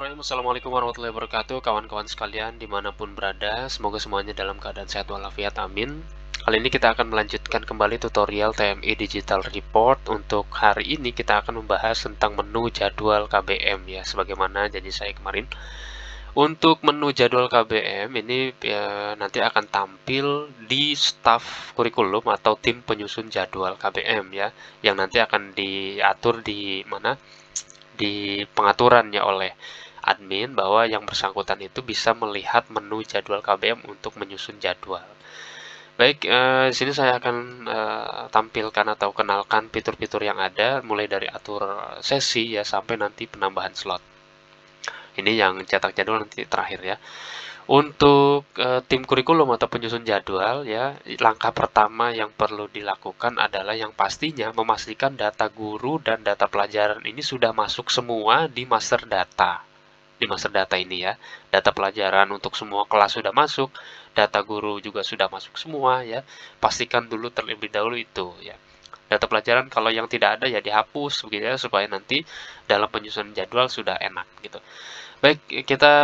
Bismillahirrahmanirrahim. Assalamualaikum warahmatullahi wabarakatuh, kawan-kawan sekalian dimanapun berada. Semoga semuanya dalam keadaan sehat walafiat, amin. Kali ini kita akan melanjutkan kembali tutorial TMI Digital Report. Untuk hari ini kita akan membahas tentang menu jadwal KBM ya, sebagaimana janji saya kemarin. Untuk menu jadwal KBM ini nanti akan tampil di staf kurikulum atau tim penyusun jadwal KBM ya, yang nanti akan diatur di mana? Di pengaturannya oleh admin bahwa yang bersangkutan itu bisa melihat menu jadwal KBM untuk menyusun jadwal. Baik, di sini saya akan tampilkan atau kenalkan fitur-fitur yang ada, mulai dari atur sesi ya sampai nanti penambahan slot. Ini yang cetak jadwal nanti terakhir ya. Untuk tim kurikulum atau penyusun jadwal ya, langkah pertama yang perlu dilakukan adalah yang pastinya memastikan data guru dan data pelajaran ini sudah masuk semua di master data. Di master data ini ya, data pelajaran untuk semua kelas sudah masuk, data guru juga sudah masuk semua ya. Pastikan dulu terlebih dahulu itu ya. Data pelajaran kalau yang tidak ada ya dihapus begitu ya, supaya nanti dalam penyusunan jadwal sudah enak gitu. Baik, kita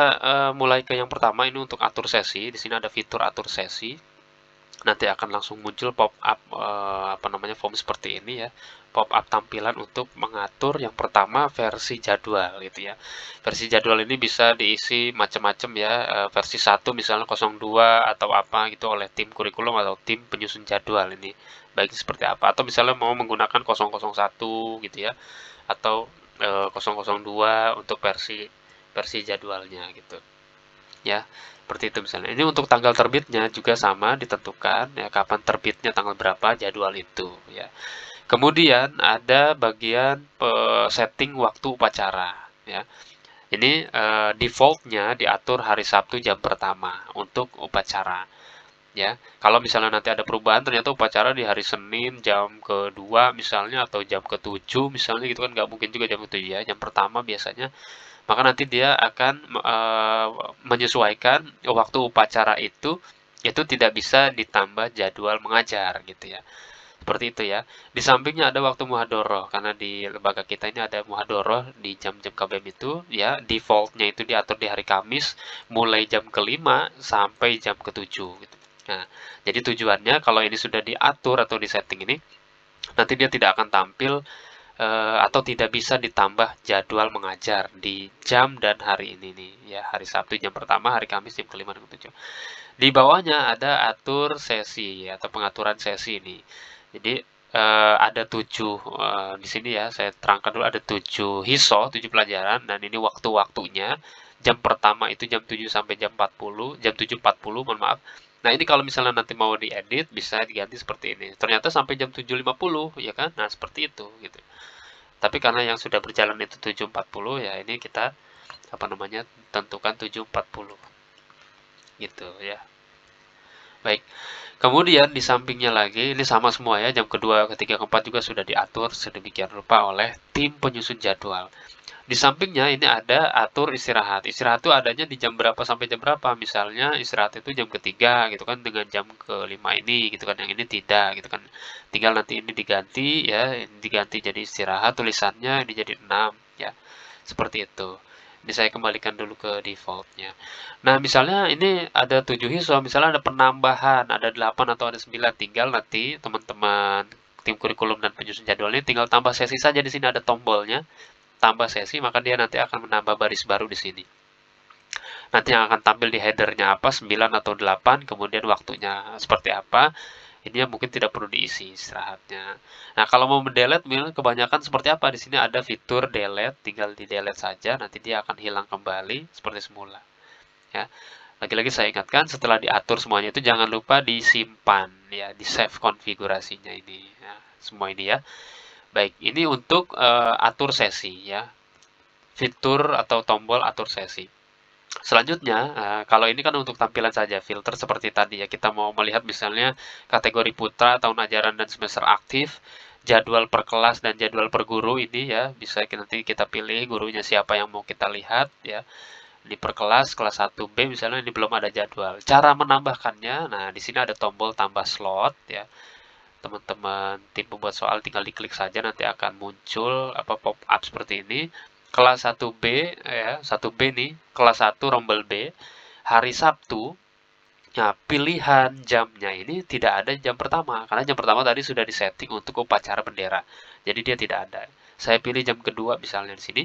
mulai ke yang pertama. Ini untuk atur sesi. Di sini ada fitur atur sesi. Nanti akan langsung muncul pop-up form seperti ini ya. Pop-up tampilan untuk mengatur yang pertama versi jadwal gitu ya. Versi jadwal ini bisa diisi macam-macam ya. Versi 1 misalnya 02 atau apa gitu oleh tim kurikulum atau tim penyusun jadwal ini. Baik seperti apa, atau misalnya mau menggunakan 001 gitu ya, atau 002 untuk versi jadwalnya gitu ya, seperti itu misalnya. Ini untuk tanggal terbitnya juga sama ditentukan ya, kapan terbitnya, tanggal berapa, jadwal itu ya. Kemudian ada bagian setting waktu upacara ya. Ini defaultnya diatur hari Sabtu jam pertama untuk upacara ya. Kalau misalnya nanti ada perubahan, ternyata upacara di hari Senin jam kedua misalnya, atau jam ke-7 misalnya gitu kan, nggak mungkin juga jam ke-7 ya, jam pertama biasanya, maka nanti dia akan menyesuaikan waktu upacara itu tidak bisa ditambah jadwal mengajar gitu ya. Seperti itu ya. Di sampingnya ada waktu muhadoroh, karena di lembaga kita ini ada muhadoroh di jam-jam KBM itu ya, defaultnya itu diatur di hari Kamis mulai jam ke-5 sampai jam ke-7 gitu. Nah, jadi tujuannya kalau ini sudah diatur atau disetting ini, nanti dia tidak akan tampil atau tidak bisa ditambah jadwal mengajar di jam dan hari ini nih ya, hari Sabtu jam pertama, hari Kamis jam ke-5 dan ke-7. Di bawahnya ada atur sesi atau pengaturan sesi ini. Jadi ada 7 di sini ya, saya terangkan dulu, ada 7 HISO, 7 pelajaran, dan ini waktu-waktunya. Jam pertama itu jam 7 sampai jam 40, jam 7.40 mohon maaf. Nah, ini kalau misalnya nanti mau diedit bisa diganti seperti ini. Ternyata sampai jam 7.50 ya kan? Nah, seperti itu gitu. Tapi karena yang sudah berjalan itu 7.40 ya, ini kita tentukan 7.40 gitu ya. Baik. Kemudian di sampingnya lagi, ini sama semua ya, jam kedua, ketiga, keempat juga sudah diatur sedemikian rupa oleh tim penyusun jadwal. Di sampingnya ini ada atur istirahat. Istirahat itu adanya di jam berapa sampai jam berapa. Misalnya istirahat itu jam ketiga gitu kan, dengan jam ke-5 ini gitu kan, yang ini tidak gitu kan. Tinggal nanti ini diganti ya, ini diganti jadi istirahat, tulisannya ini jadi 6 ya. Seperti itu. Ini saya kembalikan dulu ke defaultnya. Nah, misalnya ini ada 7 HISO, misalnya ada penambahan, ada 8 atau ada 9, tinggal nanti teman-teman tim kurikulum dan penyusun jadwalnya tinggal tambah sesi saja. Di sini ada tombolnya, tambah sesi, maka dia nanti akan menambah baris baru di sini. Nanti yang akan tampil di headernya apa, 9 atau 8, kemudian waktunya seperti apa, ini yang mungkin tidak perlu diisi istirahatnya. Nah, kalau mau mendelete, kebanyakan seperti apa? Di sini ada fitur delete, tinggal di delete saja, nanti dia akan hilang kembali seperti semula. Ya, lagi-lagi saya ingatkan, setelah diatur semuanya itu jangan lupa disimpan ya, di save konfigurasinya ini. Ya, semua ini ya. Baik, ini untuk atur sesi ya, fitur atau tombol atur sesi. Selanjutnya, kalau ini kan untuk tampilan saja, filter seperti tadi ya, kita mau melihat misalnya kategori putra, tahun ajaran dan semester aktif, jadwal per kelas dan jadwal per guru ini ya, bisa nanti kita pilih gurunya siapa yang mau kita lihat ya. Di per kelas 1B misalnya ini belum ada jadwal. Cara menambahkannya, nah di sini ada tombol tambah slot ya. Teman-teman tim pembuat soal tinggal diklik saja, nanti akan muncul pop up seperti ini. kelas 1B ya, 1B nih, kelas 1 rombel B, hari Sabtu. Nah, pilihan jamnya ini tidak ada jam pertama, karena jam pertama tadi sudah disetting untuk upacara bendera. Jadi dia tidak ada. Saya pilih jam kedua misalnya di sini.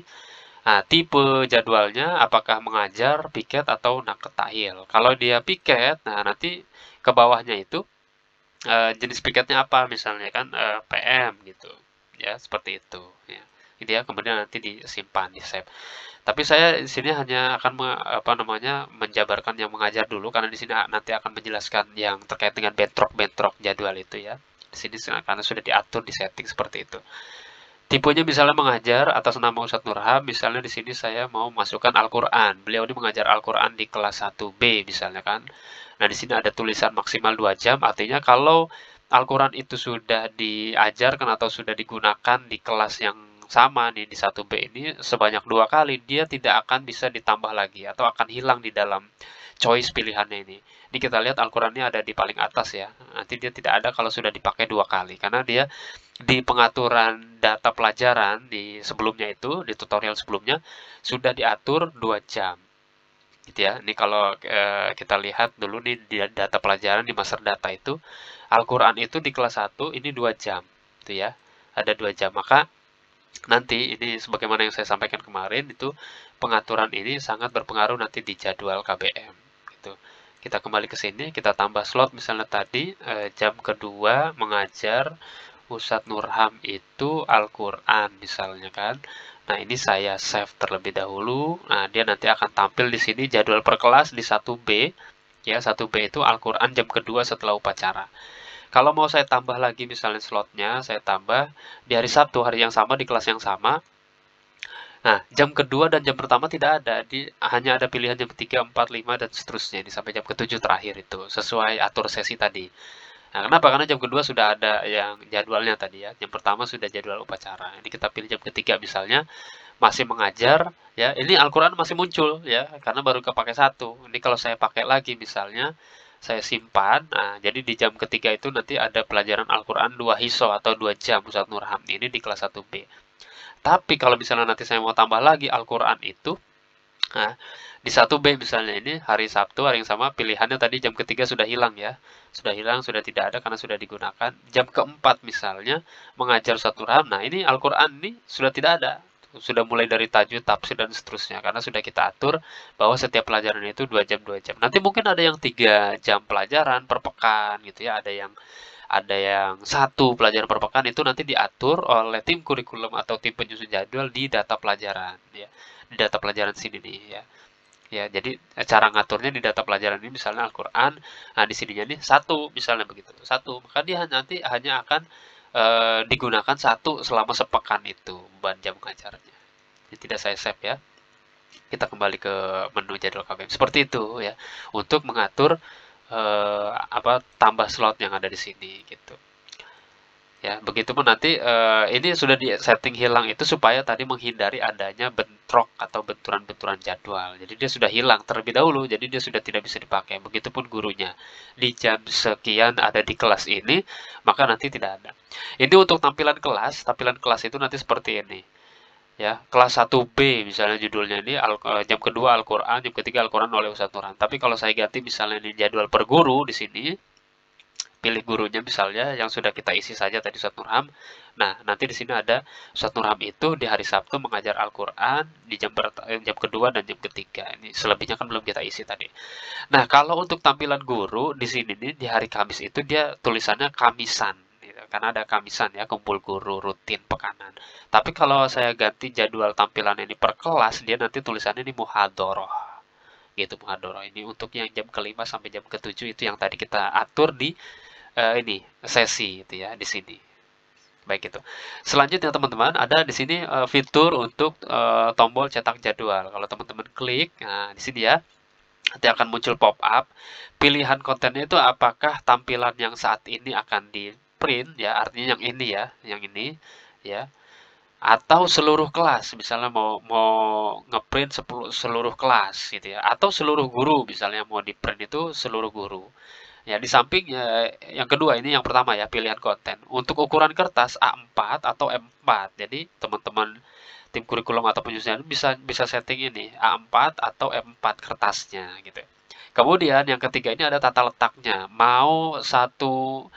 Nah, tipe jadwalnya apakah mengajar, piket, atau nakes tahil. Kalau dia piket, nah nanti ke bawahnya itu jenis piketnya apa misalnya kan PM gitu. Ya, seperti itu ya. Gitu ya, kemudian nanti disimpan, di save. Tapi saya di sini hanya akan apa namanya menjabarkan yang mengajar dulu karena di sini nanti akan menjelaskan yang terkait dengan bentrok-bentrok jadwal itu ya. Di sini karena sudah diatur di setting seperti itu. Tipenya misalnya mengajar atas nama Ustadz Nurham, misalnya di sini saya mau masukkan Al-Qur'an. Beliau ini mengajar Al-Qur'an di kelas 1B misalnya kan. Nah, di sini ada tulisan maksimal 2 jam, artinya kalau Al-Qur'an itu sudah diajarkan atau sudah digunakan di kelas yang sama nih di 1B ini sebanyak 2 kali, dia tidak akan bisa ditambah lagi atau akan hilang di dalam choice pilihannya ini. Ini kita lihat Al-Qur'annya ada di paling atas ya. Nanti dia tidak ada kalau sudah dipakai 2 kali karena dia di pengaturan data pelajaran di sebelumnya itu, di tutorial sebelumnya, sudah diatur 2 jam. Gitu ya. Ini kalau kita lihat dulu nih di data pelajaran di master data itu, Al-Quran itu di kelas 1 ini 2 jam. Gitu ya. Ada 2 jam. Maka nanti ini sebagaimana yang saya sampaikan kemarin itu pengaturan ini sangat berpengaruh nanti di jadwal KBM. Gitu. Kita kembali ke sini, kita tambah slot misalnya tadi jam kedua mengajar Ustadz Nurham itu Al-Quran misalnya kan. Nah, ini saya save terlebih dahulu. Nah, dia nanti akan tampil di sini jadwal per kelas di 1B. Ya, 1B itu Al-Quran jam kedua setelah upacara. Kalau mau saya tambah lagi misalnya slotnya, saya tambah di hari Sabtu, hari yang sama, di kelas yang sama. Nah, jam kedua dan jam pertama tidak ada. Hanya ada pilihan jam ketiga, 4, 5, dan seterusnya. Ini sampai jam ketujuh terakhir itu. Sesuai atur sesi tadi. Nah, kenapa? Karena jam kedua sudah ada yang jadwalnya tadi ya. Jam pertama sudah jadwal upacara. Ini kita pilih jam ketiga misalnya masih mengajar ya. Ini Al-Qur'an masih muncul ya karena baru kepake satu. Ini kalau saya pakai lagi misalnya saya simpan. Nah, jadi di jam ketiga itu nanti ada pelajaran Al-Qur'an 2 hiso atau 2 jam Ustadz Nurham ini di kelas 1B. Tapi kalau misalnya nanti saya mau tambah lagi Al-Qur'an itu, nah, di 1B misalnya ini hari Sabtu, hari yang sama pilihannya tadi jam ketiga sudah hilang ya. Sudah hilang, sudah tidak ada karena sudah digunakan. Jam keempat misalnya mengajar satu ram. Nah, ini Al-Qur'an ini sudah tidak ada. Sudah mulai dari tajwid, tafsir dan seterusnya karena sudah kita atur bahwa setiap pelajaran itu 2 jam 2 jam. Nanti mungkin ada yang 3 jam pelajaran per pekan gitu ya, ada yang satu pelajaran per pekan itu nanti diatur oleh tim kurikulum atau tim penyusun jadwal di data pelajaran ya. Di data pelajaran sini nih ya. Ya, jadi cara ngaturnya di data pelajaran ini misalnya Al-Qur'an, nah di sininya nih satu misalnya begitu. Satu, maka dia nanti hanya akan digunakan satu selama sepekan itu beban jam mengajarnya. Jadi tidak saya save ya. Kita kembali ke menu jadwal KBM. Seperti itu ya. Untuk mengatur apa tambah slot yang ada di sini gitu. Ya, begitupun nanti ini sudah di setting hilang itu supaya tadi menghindari adanya bentrok atau benturan-benturan jadwal. Jadi dia sudah hilang terlebih dahulu, jadi dia sudah tidak bisa dipakai. Begitupun gurunya. Di jam sekian ada di kelas ini, maka nanti tidak ada. Ini untuk tampilan kelas itu nanti seperti ini. Ya, kelas 1B misalnya judulnya ini jam kedua Al-Qur'an, jam ketiga Al-Qur'an oleh Ustadz Nurhan. Tapi kalau saya ganti misalnya ini jadwal per guru di sini, pilih gurunya misalnya yang sudah kita isi saja tadi Ustadz Nurham. Nah, nanti di sini ada Ustadz Nurham itu di hari Sabtu mengajar Al-Qur'an di jam kedua dan jam ketiga. Ini selebihnya kan belum kita isi tadi. Nah, kalau untuk tampilan guru di sini nih di hari Kamis itu dia tulisannya Kamisan gitu. Karena ada Kamisan ya, kumpul guru rutin pekanan. Tapi kalau saya ganti jadwal tampilan ini per kelas, dia nanti tulisannya ini muhadoroh gitu. Muhadoroh ini untuk yang jam kelima sampai jam ketujuh itu yang tadi kita atur di ini sesi itu ya di sini. Baik itu. Selanjutnya teman-teman ada di sini fitur untuk tombol cetak jadwal. Kalau teman-teman klik, nah di sini ya nanti akan muncul pop up. Pilihan kontennya itu apakah tampilan yang saat ini akan di print ya, artinya yang ini ya, yang ini ya. Atau seluruh kelas, misalnya mau mau ngeprint seluruh kelas gitu ya, atau seluruh guru misalnya mau di print itu seluruh guru. Ya, di samping yang kedua ini yang pertama ya, pilihan konten. Untuk ukuran kertas A4 atau M4. Jadi, teman-teman tim kurikulum atau penyusunan bisa bisa setting ini A4 atau M4 kertasnya gitu. Kemudian yang ketiga ini ada tata letaknya. Mau satu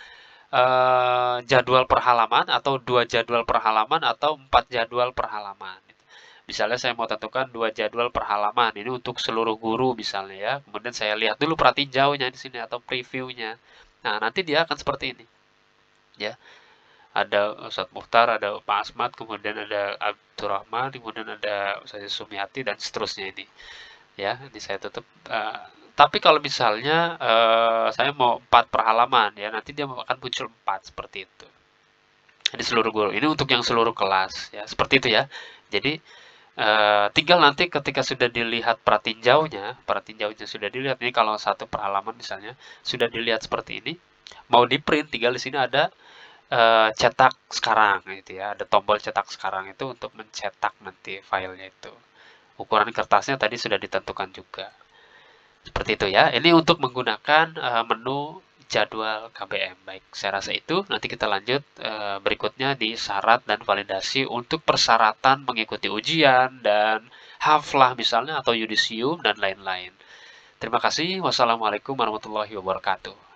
jadwal per halaman atau 2 jadwal per halaman atau 4 jadwal per halaman. Misalnya saya mau tentukan 2 jadwal per halaman. Ini untuk seluruh guru misalnya ya. Kemudian saya lihat dulu pratinjaunya di sini atau previewnya. Nah, nanti dia akan seperti ini. Ya, ada Ustadz Mukhtar, ada Pak Asmat, kemudian ada Abdurrahman, kemudian ada Ustadz Sumiati dan seterusnya ini. Ya, ini saya tutup. Tapi kalau misalnya saya mau 4 per halaman ya, nanti dia akan muncul 4 seperti itu. Ini seluruh guru. Ini untuk yang seluruh kelas ya, seperti itu ya. Jadi tinggal nanti ketika sudah dilihat pratinjaunya sudah dilihat ini kalau 1 per halaman misalnya sudah dilihat seperti ini, mau di print tinggal di sini ada cetak sekarang gitu ya, ada tombol cetak sekarang itu untuk mencetak nanti filenya itu. Ukuran kertasnya tadi sudah ditentukan juga. Seperti itu ya. Ini untuk menggunakan menu jadwal KBM. Baik, saya rasa itu. Nanti kita lanjut berikutnya di syarat dan validasi untuk persyaratan mengikuti ujian dan haflah misalnya atau yudisium dan lain-lain. Terima kasih. Wassalamualaikum warahmatullahi wabarakatuh.